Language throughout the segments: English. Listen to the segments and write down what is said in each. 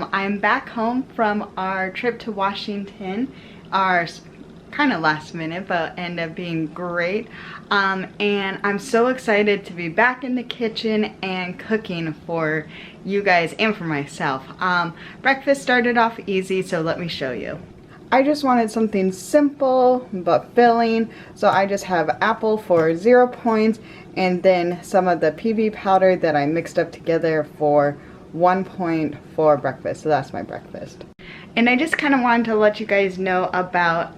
I'm back home from our trip to Washington, our kind of last minute, but ended up being great. And I'm so excited to be back in the kitchen and cooking for you guys and for myself. Breakfast started off easy, so let me show you. I just wanted something simple but filling, so I just have apple for 0 points and then some of the PB powder that I mixed up together for 1 point for breakfast. So that's my breakfast. And I just kind of wanted to let you guys know about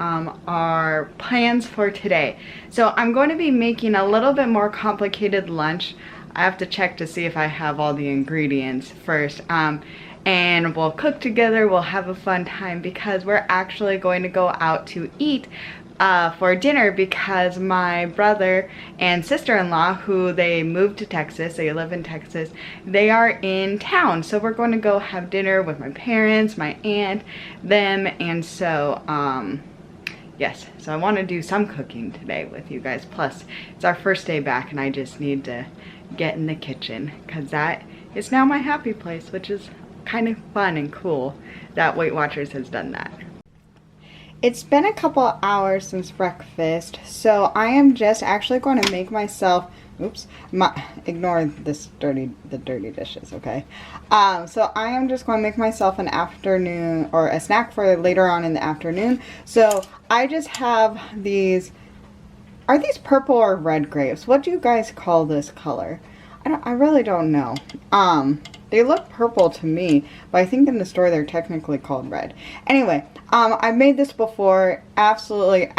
our plans for today. So I'm going to be making a little bit more complicated lunch. I have to check to see if I have all the ingredients first. And we'll cook together, we'll have a fun time because we're actually going to go out to eat for dinner because my brother and sister-in-law, who they moved to Texas, they live in Texas, they are in town. So we're going to go have dinner with my parents, my aunt, them, and so yes, so I want to do some cooking today with you guys. Plus, it's our first day back and I just need to get in the kitchen because that is now my happy place, which is kind of fun and cool that Weight Watchers has done that. It's been a couple hours since breakfast, so I am just actually going to make myself, ignore the dirty dishes, okay? So I am just going to make myself an afternoon, or a snack for later on in the afternoon. So I just have these, are these purple or red grapes? What do you guys call this color? I really don't know. They look purple to me, but I think in the store they're technically called red. Anyway, I've made this before. Absolutely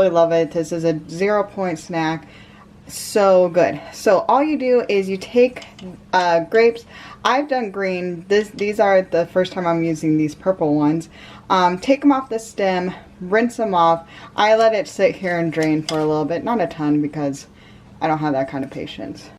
love it. This is a 0 point snack. So good. So all you do is you take grapes. I've done green. These are the first time I'm using these purple ones. Take them off the stem, rinse them off. I let it sit here and drain for a little bit. Not a ton because I don't have that kind of patience.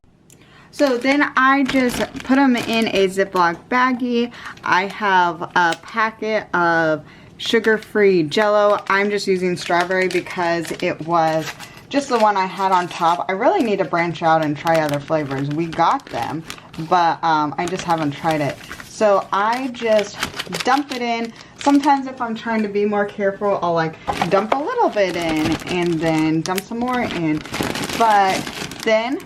So then I just put them in a Ziploc baggie. I have a packet of sugar-free Jell-O. I'm just using strawberry because it was just the one I had on top. I really need to branch out and try other flavors. We got them, but I just haven't tried it. So I just dump it in. Sometimes if I'm trying to be more careful, I'll like dump a little bit in and then dump some more in. But then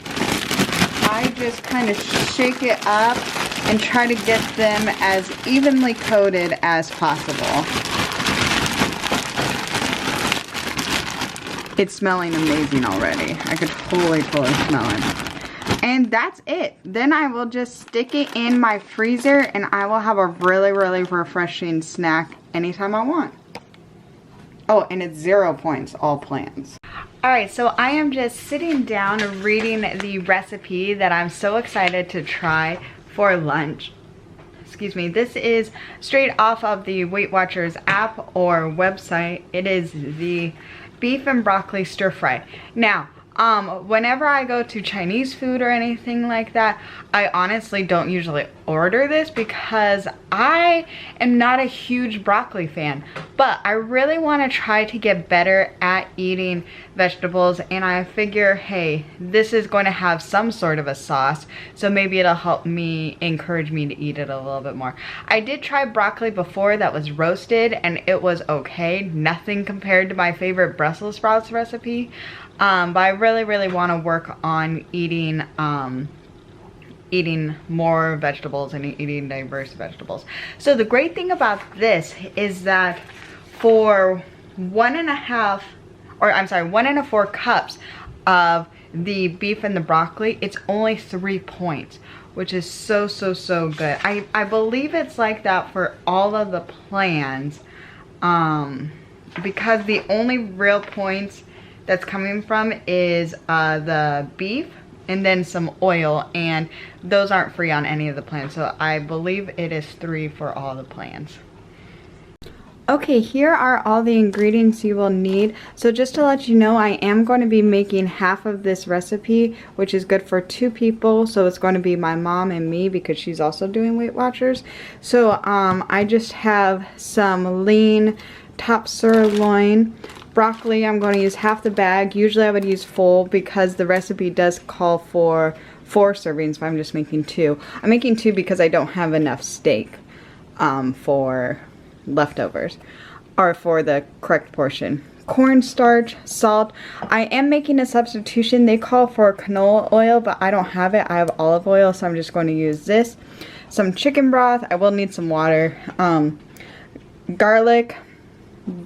I just kind of shake it up and try to get them as evenly coated as possible. It's smelling amazing already. I could totally smell it. And that's it. Then I will just stick it in my freezer and I will have a really refreshing snack anytime I want. Oh, and it's 0 points, all plans. Alright, so I am just sitting down reading the recipe that I'm so excited to try for lunch. Excuse me, this is straight off of the Weight Watchers app or website. It is the beef and broccoli stir fry. Now, whenever I go to Chinese food or anything like that, I honestly don't usually order this because I am not a huge broccoli fan, but I really want to try to get better at eating vegetables, and I figure, hey, this is going to have some sort of a sauce, so maybe it'll help me, encourage me to eat it a little bit more. I did try broccoli before that was roasted and it was okay, nothing compared to my favorite Brussels sprouts recipe. But I really want to work on eating eating more vegetables and eating diverse vegetables. So the great thing about this is that for 1.5, or I'm sorry, 1 1/4 cups of the beef and the broccoli, it's only 3 points, which is so good. I believe it's like that for all of the plans, because the only real points that's coming from is the beef and then some oil, and those aren't free on any of the plans, so I believe it is 3 for all the plans. Okay, here are all the ingredients you will need. So just to let you know, I am going to be making half of this recipe, which is good for 2 people. So it's going to be my mom and me because she's also doing Weight Watchers. So I just have some lean top sirloin. Broccoli, I'm going to use half the bag. Usually I would use full because the recipe does call for 4 servings, but I'm just making 2. I'm making 2 because I don't have enough steak. for leftovers, or for the correct portion. Cornstarch, salt. I am making a substitution. They call for canola oil, but I don't have it. I have olive oil, so I'm just going to use this. Some chicken broth. I will need some water. Garlic,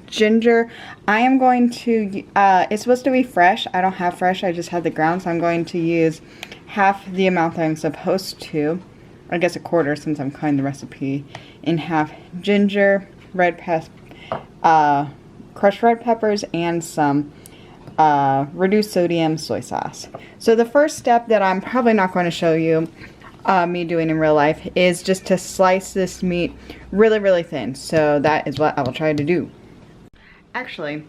ginger. I am going to, it's supposed to be fresh. I don't have fresh. I just have the ground, so I'm going to use half the amount that I'm supposed to. I guess a quarter, since I'm cutting the recipe in half. Ginger, crushed red peppers, and some reduced sodium soy sauce. So the first step that I'm probably not going to show you me doing in real life is just to slice this meat really, really thin. So that is what I will try to do. Actually,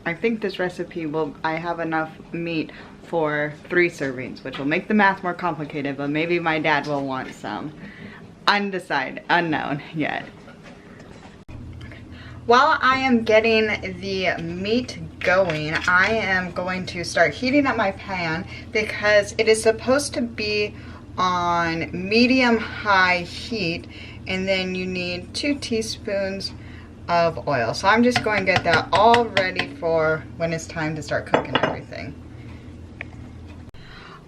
I think this recipe I have enough meat for 3 servings, which will make the math more complicated, but maybe my dad will want some. Unknown yet. While I am getting the meat going, I am going to start heating up my pan because it is supposed to be on medium-high heat, and then you need 2 teaspoons of oil. So I'm just going to get that all ready for when it's time to start cooking everything.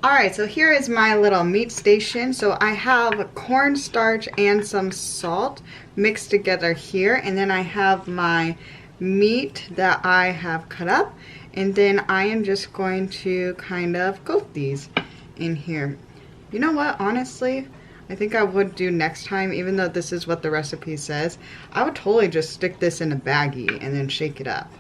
Alright, so here is my little meat station. So I have cornstarch and some salt mixed together here, and then I have my meat that I have cut up, and then I am just going to kind of coat these in here. You know what, honestly, I think I would do next time, even though this is what the recipe says, I would totally just stick this in a baggie and then shake it up.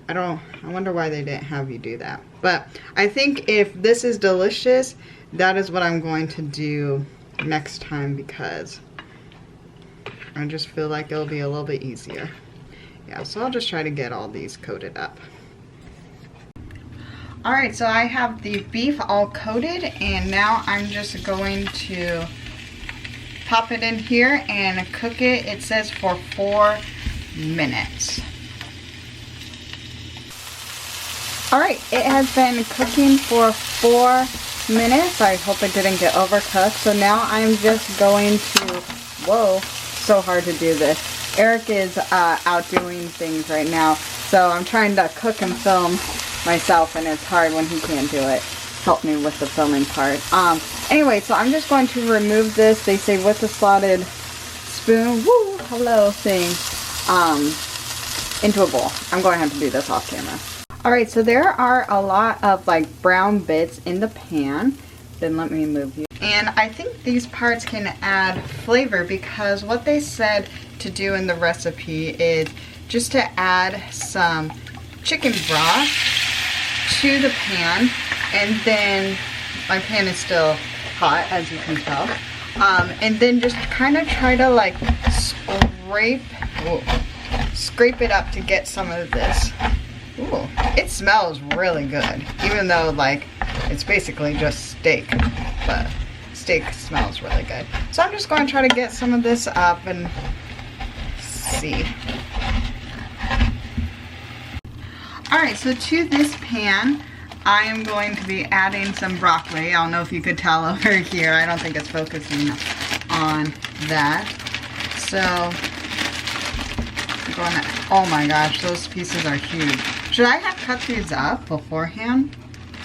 I wonder why they didn't have you do that. But I think if this is delicious, that is what I'm going to do next time, because I just feel like it'll be a little bit easier. Yeah, so I'll just try to get all these coated up. Alright, so I have the beef all coated, and now I'm just going to pop it in here and cook it. It says for 4 minutes. Alright, it has been cooking for 4 minutes. I hope it didn't get overcooked. So now I'm just going to, whoa, so hard to do this. Eric is out doing things right now. So I'm trying to cook and film myself, and it's hard when he can't do it. Help me with the filming part. Anyway, so I'm just going to remove this, they say with the slotted spoon, woo, hello thing, into a bowl. I'm going to have to do this off camera. Alright, so there are a lot of like brown bits in the pan. Then let me move you. And I think these parts can add flavor, because what they said to do in the recipe is just to add some chicken broth to the pan, and then my pan is still hot, as you can tell, and then just kind of try to like scrape it up to get some of this. Ooh, it smells really good, even though like it's basically just steak, but steak smells really good. So I'm just going to try to get some of this up and see. Alright, so to this pan, I am going to be adding some broccoli. I don't know if you could tell over here. I don't think it's focusing on that. So, I'm going to, oh my gosh, those pieces are huge. Should I have cut these up beforehand?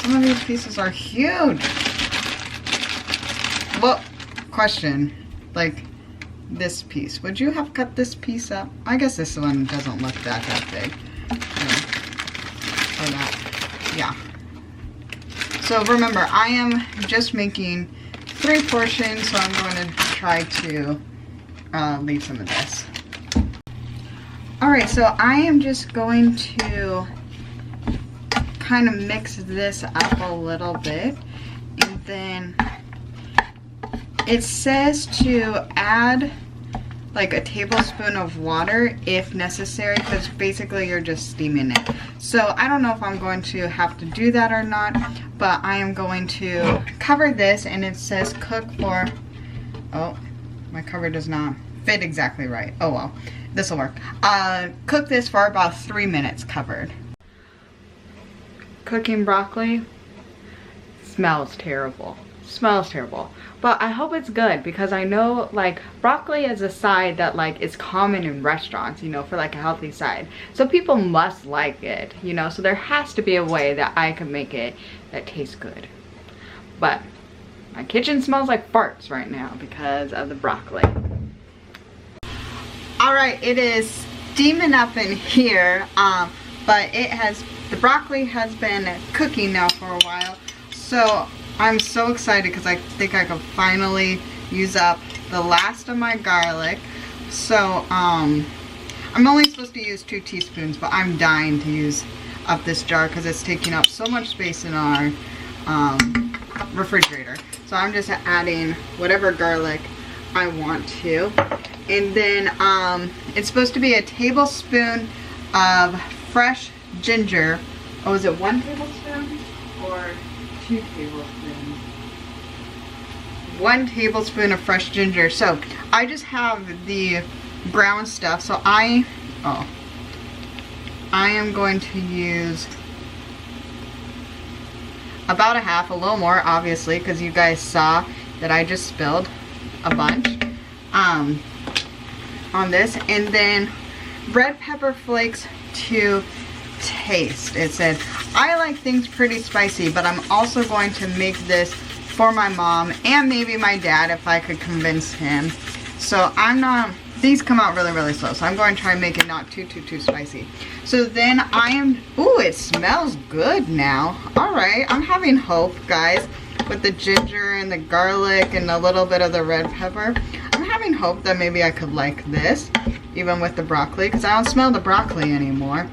Some of these pieces are huge. Well, question, like this piece. Would you have cut this piece up? I guess this one doesn't look that big. Or that, yeah. So remember, I am just making 3 portions, so I'm going to try to leave some of this. Alright, so I am just going to kind of mix this up a little bit, and then it says to add like a tablespoon of water if necessary, because basically you're just steaming it. So I don't know if I'm going to have to do that or not, but I am going to cover this, and it says cook for, oh, my cover does not fit exactly right. Oh well, this will work. Cook this for about 3 minutes covered. Cooking broccoli smells terrible. smells terrible. But I hope it's good because I know like broccoli is a side that like is common in restaurants, you know, for like a healthy side. So people must like it, you know, so there has to be a way that I can make it that tastes good. But my kitchen smells like farts right now because of the broccoli. Alright, it is steaming up in here, but the broccoli has been cooking now for a while. So I'm so excited because I think I can finally use up the last of my garlic. So I'm only supposed to use 2 teaspoons, but I'm dying to use up this jar because it's taking up so much space in our refrigerator. So I'm just adding whatever garlic I want to. And then it's supposed to be a tablespoon of fresh ginger. Oh, is it 1 tablespoon or 2 tablespoons? 1 tablespoon of fresh ginger. So I just have the brown stuff. So I am going to use about a half, a little more obviously, because you guys saw that I just spilled a bunch on this. And then red pepper flakes to taste. It said I like things pretty spicy, but I'm also going to make this for my mom and maybe my dad if I could convince him. So these come out really slow, so I'm going to try and make it not too spicy. So then ooh, it smells good now. Alright, I'm having hope, guys, with the ginger and the garlic and a little bit of the red pepper. I'm having hope that maybe I could like this, even with the broccoli, because I don't smell the broccoli anymore.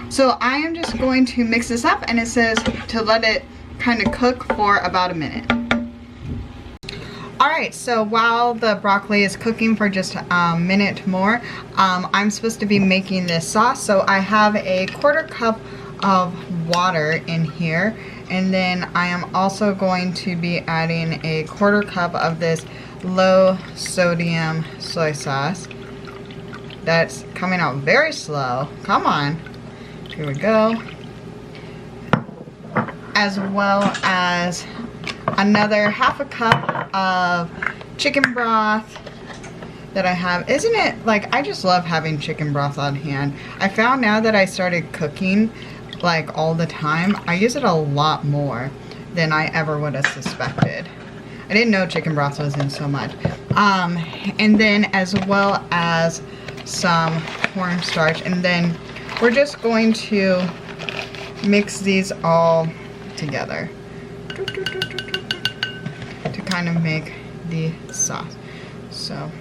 So I am just going to mix this up, and it says to let it kind of cook for about a minute. Alright, so while the broccoli is cooking for just a minute more, I'm supposed to be making this sauce. So I have a 1/4 cup of water in here, and then I am also going to be adding a 1/4 cup of this low sodium soy sauce. That's coming out very slow. Come on. Here we go. As well as another 1/2 cup of chicken broth that I have. Isn't it, like, I just love having chicken broth on hand. I found now that I started cooking like all the time, I use it a lot more than I ever would have suspected. I didn't know chicken broth was in so much. And then as well as some cornstarch, and then we're just going to mix these all together to kind of make the sauce. So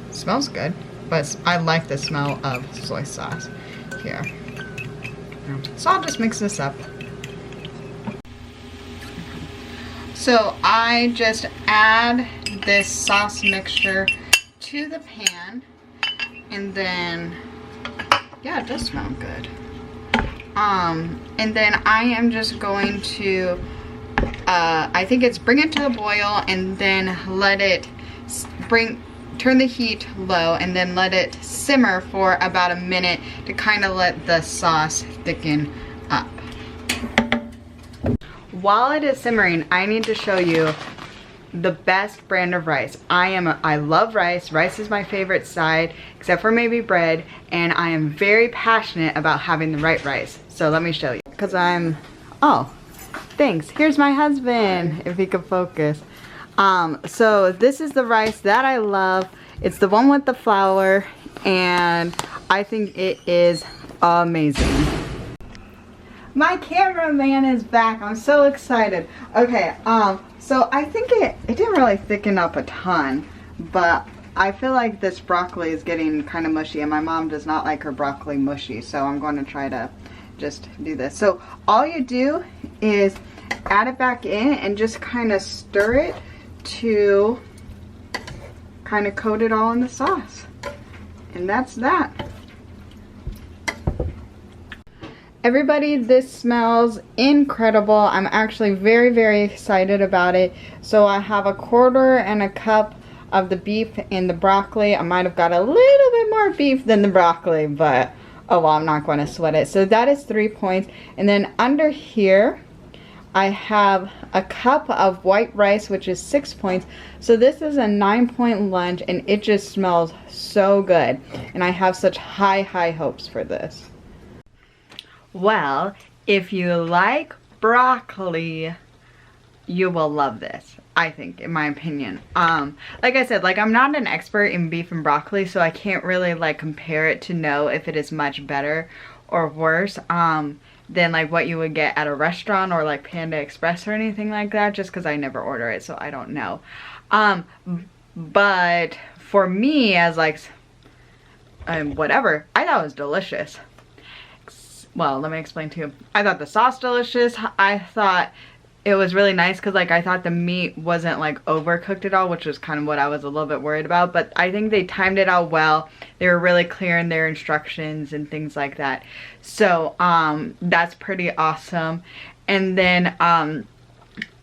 it smells good, but I like the smell of soy sauce here. So I'll just mix this up. So I just add this sauce mixture to the pan, and then, yeah, it does smell good. And then I am just going to, I think it's bring it to a boil, and then let it turn the heat low, and then let it simmer for about a minute to kind of let the sauce thicken up. While it is simmering, I need to show you the best brand of rice. I love rice. Rice is my favorite side, except for maybe bread, and I am very passionate about having the right rice. So let me show you. Because oh, thanks. Here's my husband, if he could focus. So this is the rice that I love. It's the one with the flour, and I think it is amazing. My cameraman is back. I'm so excited. Okay, so I think it didn't really thicken up a ton, but I feel like this broccoli is getting kind of mushy, and my mom does not like her broccoli mushy, so I'm going to try to just do this. So all you do is add it back in and just kind of stir it to kind of coat it all in the sauce. And that's that. Everybody, this smells incredible. I'm actually very excited about it. So I have 1/4 cup of the beef and the broccoli. I might have got a little bit more beef than the broccoli, but oh well, I'm not going to sweat it. So that is 3 points. And then under here, I have a cup of white rice, which is 6 points. So this is a 9-point lunch, and it just smells so good. And I have such high hopes for this. Well, if you like broccoli, you will love this, I think, in my opinion. Like I said, like, I'm not an expert in beef and broccoli, so I can't really like compare it to know if it is much better or worse than like what you would get at a restaurant or like Panda Express or anything like that, just because I never order it, so I don't know. But for me, as like whatever, I thought it was delicious. Well, let me explain to you. I thought the sauce delicious. I thought it was really nice because like I thought the meat wasn't like overcooked at all, which was kind of what I was a little bit worried about. But I think they timed it out well. They were really clear in their instructions and things like that. So that's pretty awesome. And then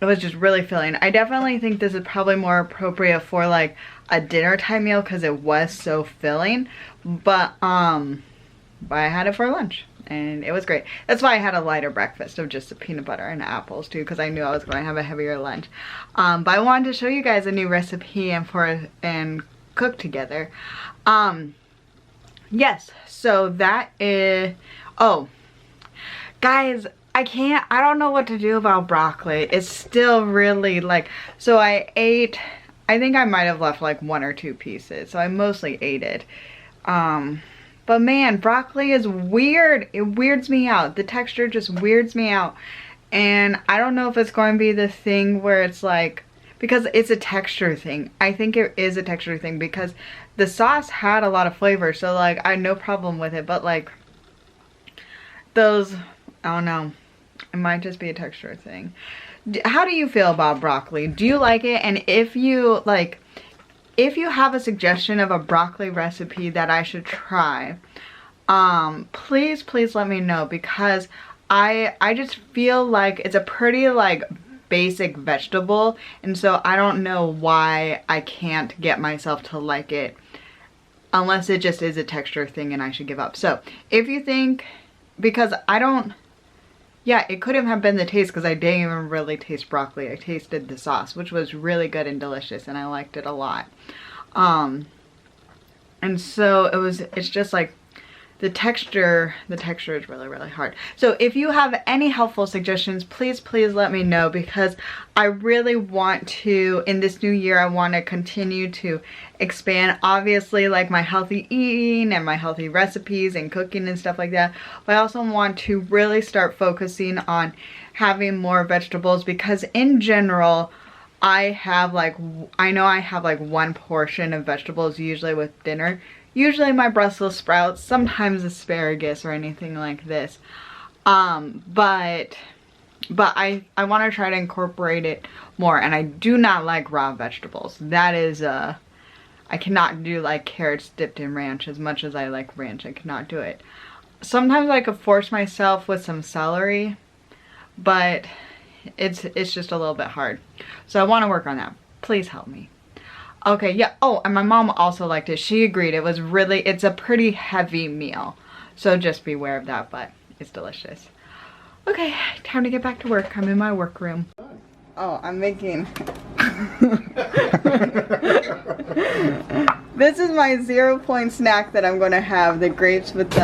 it was just really filling. I definitely think this is probably more appropriate for like a dinner time meal because it was so filling. But I had it for lunch. And it was great. That's why I had a lighter breakfast of just the peanut butter and apples too, because I knew I was going to have a heavier lunch. But I wanted to show you guys a new recipe and cook together. Yes, so that is, oh, guys, I don't know what to do about broccoli. It's still really like, so I think I might have left like 1 or 2 pieces, so I mostly ate it. But man, broccoli is weird. It weirds me out. The texture just weirds me out. And I don't know if it's going to be the thing where it's like, because it's a texture thing. I think it is a texture thing because the sauce had a lot of flavor. So like, I had no problem with it. But like, those, I don't know. It might just be a texture thing. How do you feel about broccoli? Do you like it? And if you like, if you have a suggestion of a broccoli recipe that I should try, please let me know, because I just feel like it's a pretty like basic vegetable, and so I don't know why I can't get myself to like it unless it just is a texture thing and I should give up. So if you think, because I don't, yeah, it couldn't have been the taste because I didn't even really taste broccoli. I tasted the sauce, which was really good and delicious, and I liked it a lot. And so it's just like the texture is really hard. So if you have any helpful suggestions, please let me know, because I really want to, in this new year, I want to continue to expand, obviously, like my healthy eating and my healthy recipes and cooking and stuff like that. But I also want to really start focusing on having more vegetables, because in general, I know I have like 1 portion of vegetables usually with dinner. Usually my Brussels sprouts, sometimes asparagus or anything like this. But I want to try to incorporate it more, and I do not like raw vegetables. That is, I cannot do like carrots dipped in ranch as much as I like ranch. I cannot do it. Sometimes I could force myself with some celery, but it's just a little bit hard. So I want to work on that. Please help me. Okay, yeah. Oh, and my mom also liked it. She agreed. It's a pretty heavy meal. So just beware of that, but it's delicious. Okay, time to get back to work. I'm in my workroom. Oh, I'm making... This is my 0-point snack that I'm going to have, the grapes with the...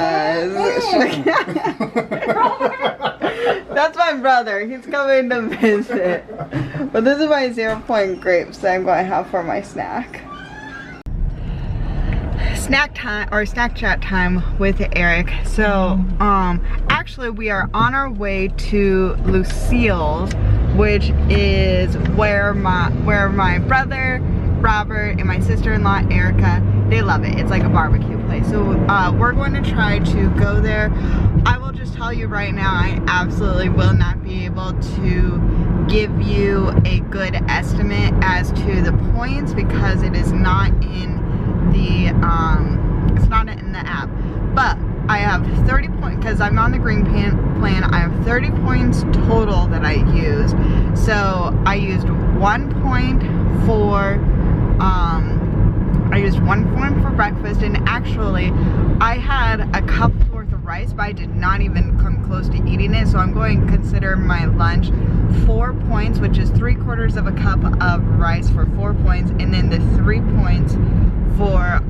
That's my brother. He's coming to visit. But this is my 0-point grapes that I'm going to have for my snack. Snack time, or snack chat time with Eric. So, actually we are on our way to Lucille's, which is where my brother Robert and my sister-in-law Erica, they love it. It's like a barbecue place. So we're going to try to go there. I will just tell you right now, I absolutely will not be able to give you a good estimate as to the points, because it is not in the app. But I have 30 points, because I'm on the green plan. I have 30 points total that I used. So I used 1 point for breakfast, and actually I had a cup's worth of rice, but I did not even come close to eating it. So I'm going to consider my lunch 4 points, which is 3/4 of a cup of rice for 4 points, and then the 3 points for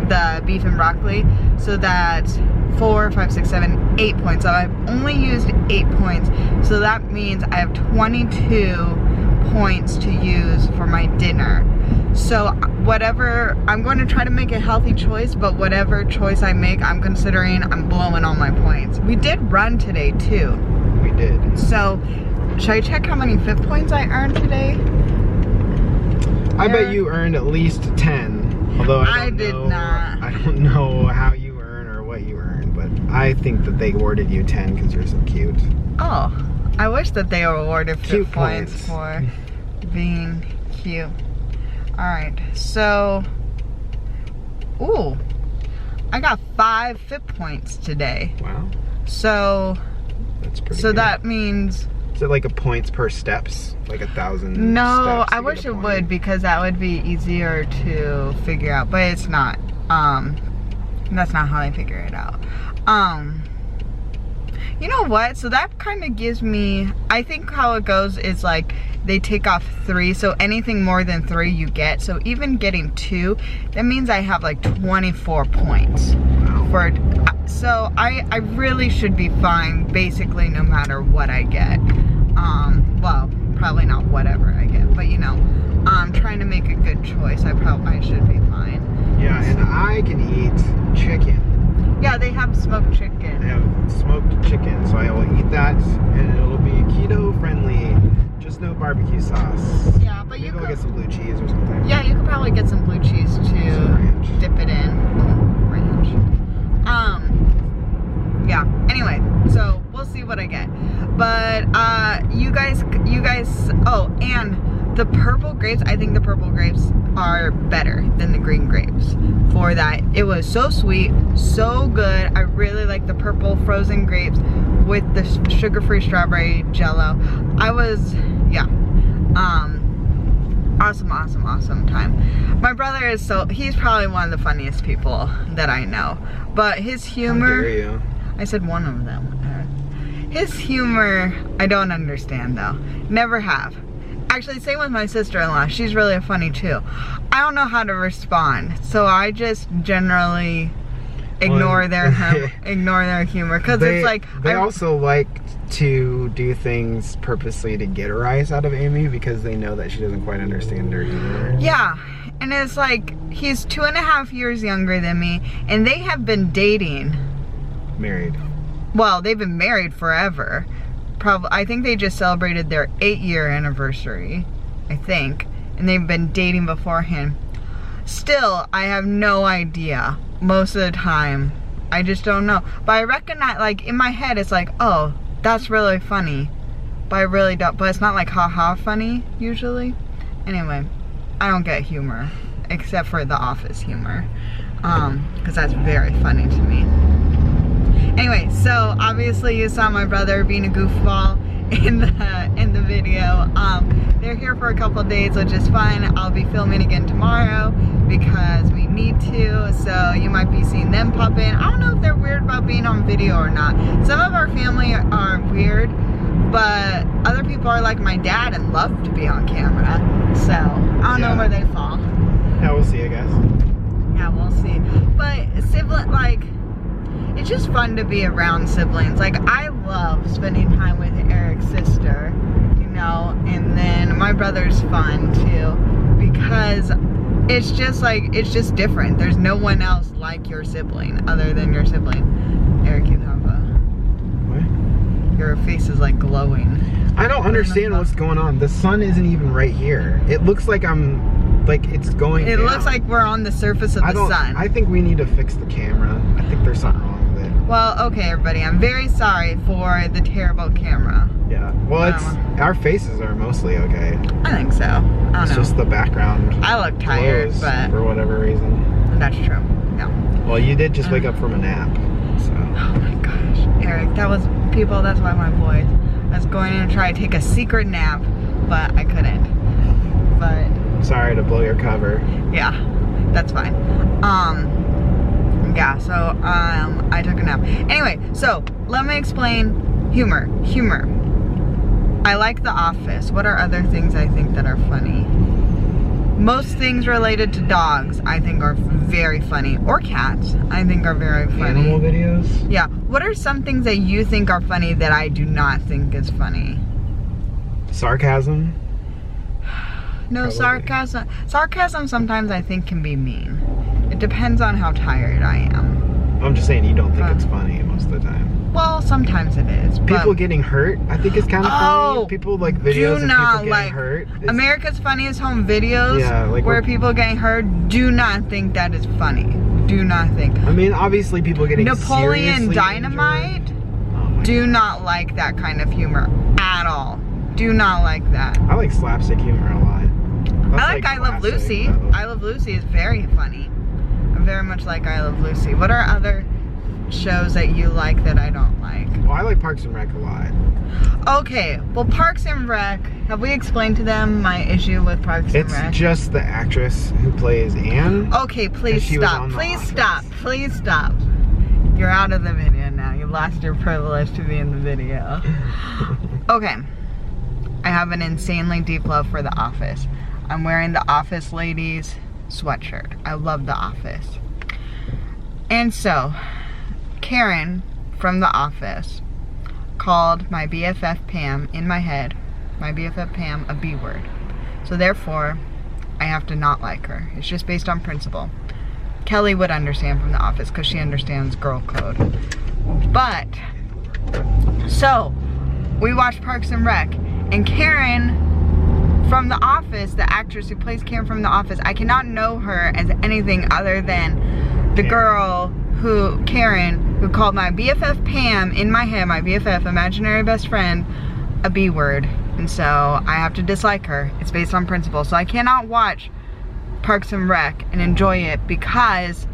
the beef and broccoli. So that's 4, 5, 6, 7, 8 points. So I've only used 8 points. So that means I have 22 points to use for my dinner. So whatever, I'm going to try to make a healthy choice, but whatever choice I make, I'm considering I'm blowing all my points. We did run today too. We did. So, should I check how many fit points I earned today? I bet you earned at least 10. Although I did not. I don't know how you earn or what you earn, but I think that they awarded you 10 because you're so cute. Oh, I wish that they awarded fit Cute points for being cute. Alright, so, ooh, I got 5 fit points today. Wow. So, that's pretty so good. that means... Is it like a points per steps? Like 1,000 No, steps I wish it would, because that would be easier to figure out, but it's not. That's not how they figure it out. You know what? So that kind of gives me, I think how it goes is like they take off 3, so anything more than 3 you get. So even getting 2, that means I have like 24 points. Wow. For, so I really should be fine basically no matter what I get. Well, probably not whatever I get, but you know, trying to make a good choice, I should be fine. Yeah, and I can eat chicken. Yeah, they have smoked chicken. They have smoked chicken, so I will eat that, and it'll be keto friendly. Just no barbecue sauce. Yeah, but you Maybe could get some blue cheese or something. Yeah, you could probably get some blue cheese to dip it in. Ranch. Yeah. Anyway, so we'll see what I get. But you guys. Oh, and the purple grapes. I think the purple grapes are better than the green grapes. For that, it was so sweet, so good. I really like the purple frozen grapes with the sugar-free strawberry jello. Yeah. Awesome time. My brother is he's probably one of the funniest people that I know. But his humor, How dare you? I said one of them. His humor, I don't understand though. Never have. Actually, same with my sister-in-law. She's really funny too. I don't know how to respond, so I just generally ignore their humor, because it's like they also like to do things purposely to get a rise out of Amy because they know that she doesn't quite understand her humor. Yeah, and it's like he's 2.5 years younger than me, and they have been dating. Married. Well, they've been married forever. I think they just celebrated their 8-year anniversary, I think, and they've been dating beforehand. Still, I have no idea. Most of the time, I just don't know. But I recognize, like, in my head, it's like, oh, that's really funny. But I really don't. But it's not like ha-ha funny, usually. Anyway, I don't get humor, except for the Office humor. Because that's very funny to me. Anyway, so obviously you saw my brother being a goofball in the video. They're here for a couple days, which is fun. I'll be filming again tomorrow because we need to, so you might be seeing them pop in. I don't know if they're weird about being on video or not. Some of our family are weird, but other people are like my dad and love to be on camera. So I don't know where they fall. Yeah, we'll see, I guess. Yeah, we'll see. But sibling, like, it's just fun to be around siblings. Like, I love spending time with Eric's sister, you know, and then my brother's fun too, because it's just like, it's just different. There's no one else like your sibling other than your sibling. Eric, you have What? your face is like glowing. I don't understand what's going on. The sun isn't even right here. It looks like it's going down. It looks like we're on the surface of the sun. I think we need to fix the camera. I think there's something wrong with it. Well, okay, everybody, I'm very sorry for the terrible camera. Yeah. Well, our faces are mostly okay. I think so. I don't know. It's just the background. I look tired, glows but for whatever reason. that's true. Yeah. Well, you did just wake up from a nap, so. Oh my gosh, Eric, that's why my voice. I was going in to try to take a secret nap, but I couldn't. But sorry to blow your cover. yeah, that's fine. Yeah, so I took a nap. Anyway, so let me explain humor. I like The Office. What are other things I think that are funny? Most things related to dogs I think are very funny. Or cats I think are very funny. Animal videos? Yeah. What are some things that you think are funny that I do not think is funny? Sarcasm? No, Probably. sarcasm. Sarcasm sometimes I think can be mean. It depends on how tired I am. I'm just saying you don't think it's funny most of the time. Well, sometimes it is. People getting hurt, I think is kind of funny. People like videos of people getting hurt. America's Funniest Home Videos, yeah, like where people getting hurt, do not think that is funny. Do not think. I mean, obviously people getting Napoleon Dynamite, do not like that kind of humor at all. Do not like that. I like slapstick humor a lot. That's I like I Love Lucy. I Love Lucy is very funny. I very much like I Love Lucy. What are other shows that you like that I don't like? Well, I like Parks and Rec a lot. Okay, well, Parks and Rec, have we explained to them my issue with Parks and Rec? It's just the actress who plays Anne. Okay, please stop. Please stop. Please stop. You're out of the video now. You lost your privilege to be in the video. Okay. I have an insanely deep love for The Office. I'm wearing The Office Ladies sweatshirt. I love The Office. And so, Karen from The Office called my BFF Pam in my head, my BFF Pam, a B word. So therefore, I have to not like her. It's just based on principle. Kelly would understand from The Office because she understands girl code. But, so, we watched Parks and Rec, and Karen from The Office, the actress who plays Karen from The Office, I cannot know her as anything other than the girl who, Karen, who called my BFF Pam in my head, my BFF, imaginary best friend, a B word. And so I have to dislike her. It's based on principle. So I cannot watch Parks and Rec and enjoy it because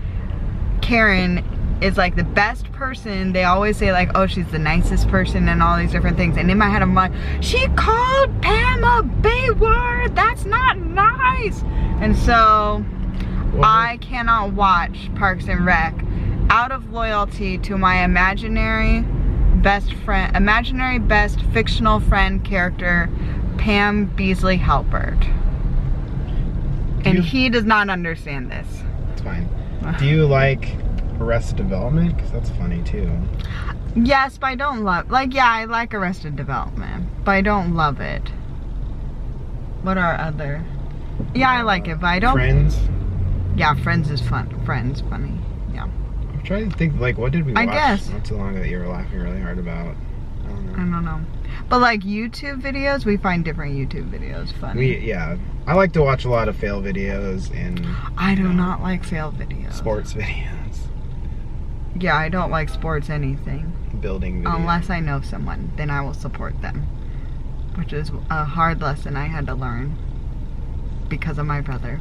Karen is like the best person. They always say like, oh, she's the nicest person and all these different things. And in my head I'm like, she called Pam a B word. That's not nice. And so I cannot watch Parks and Rec out of loyalty to my imaginary best fictional friend character, Pam Beasley Halpert. And he does not understand this. It's fine. Do you like Arrested Development? Because that's funny too. Yes, but I don't love, like, yeah, I like Arrested Development, but I don't love it. What are other? Yeah, I like it, but I don't. Friends? Yeah, Friends is fun. Friends, funny. Yeah. I'm trying to think, like, what did we watch not too long ago that you were laughing really hard about? I don't know. But like YouTube videos, we find different YouTube videos funny. Yeah. I like to watch a lot of fail videos and I do not like fail videos. Sports videos. Yeah, I don't like sports anything. Building videos. Unless I know someone, then I will support them. Which is a hard lesson I had to learn because of my brother.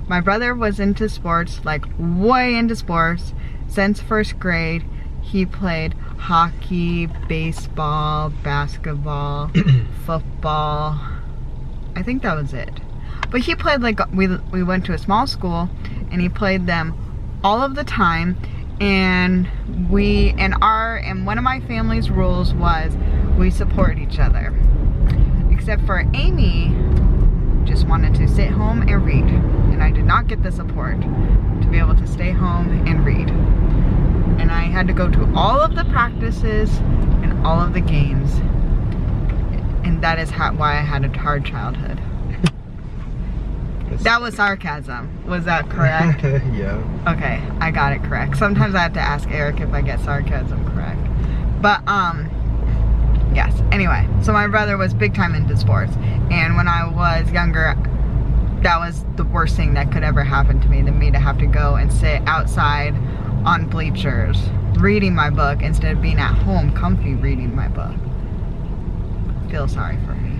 My brother was into sports, like way into sports, since first grade. He played hockey, baseball, basketball, football. I think that was it. But he played like, we went to a small school and he played them all of the time. And one of my family's rules was we support each other. Except for Amy just wanted to sit home and read. And I did not get the support to be able to stay home and read. And I had to go to all of the practices and all of the games. And that is why I had a hard childhood. That was sarcasm. Was that correct? Yeah. Okay, I got it correct. Sometimes I have to ask Eric if I get sarcasm correct. But, yes. Anyway, so my brother was big time into sports. And when I was younger, that was the worst thing that could ever happen to me, than me to have to go and sit outside on bleachers reading my book instead of being at home comfy reading my book. Feel sorry for me.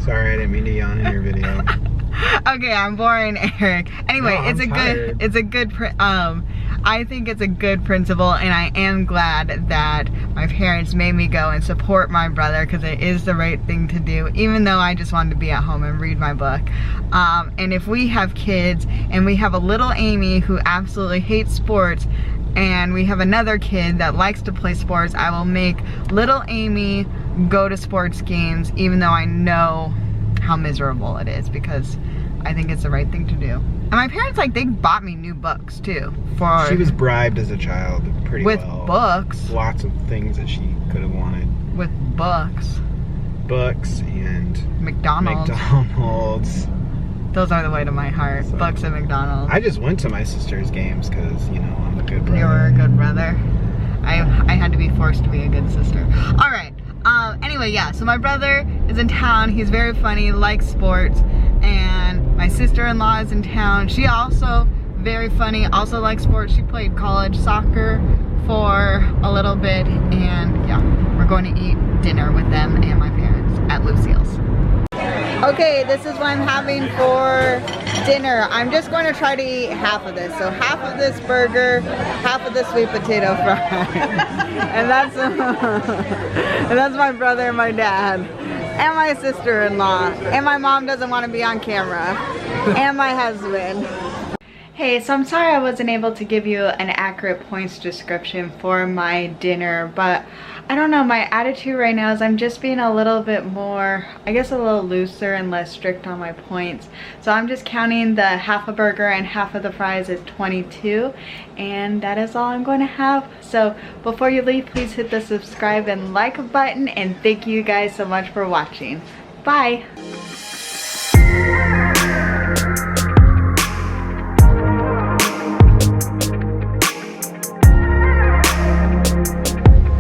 Sorry, I didn't mean to yawn in your video. Okay, I'm boring Eric. Anyway, No, it's a good I think it's a good principle, and I am glad that my parents made me go and support my brother, because it is the right thing to do, even though I just wanted to be at home and read my book. And if we have kids and we have a little Amy who absolutely hates sports, and we have another kid that likes to play sports, I will make little Amy go to sports games, even though I know how miserable it is, because I think it's the right thing to do. And my parents, like, they bought me new books too. She was bribed as a child pretty well. With books. Lots of things that she could have wanted. With books. Books and McDonald's. Those are the way to my heart. So, books and McDonald's. I just went to my sister's games because, you know, I'm a good brother. You were a good brother. I had to be forced to be a good sister. Alright. Anyway, yeah, so my brother is in town. He's very funny, likes sports. And my sister-in-law is in town. She also very funny, also likes sports. She played college soccer for a little bit, and yeah, we're going to eat dinner with them and my parents at Lucille's. Okay, this is what I'm having for dinner. I'm just going to try to eat half of this. So half of this burger, half of the sweet potato fries. and that's my brother and my dad. And my sister-in-law. And my mom doesn't want to be on camera. And my husband. Hey, so I'm sorry I wasn't able to give you an accurate points description for my dinner, but I don't know, my attitude right now is I'm just being a little bit more, I guess a little looser and less strict on my points. So I'm just counting the half a burger and half of the fries as 22, and that is all I'm going to have. So before you leave, please hit the subscribe and like button, and thank you guys so much for watching. Bye!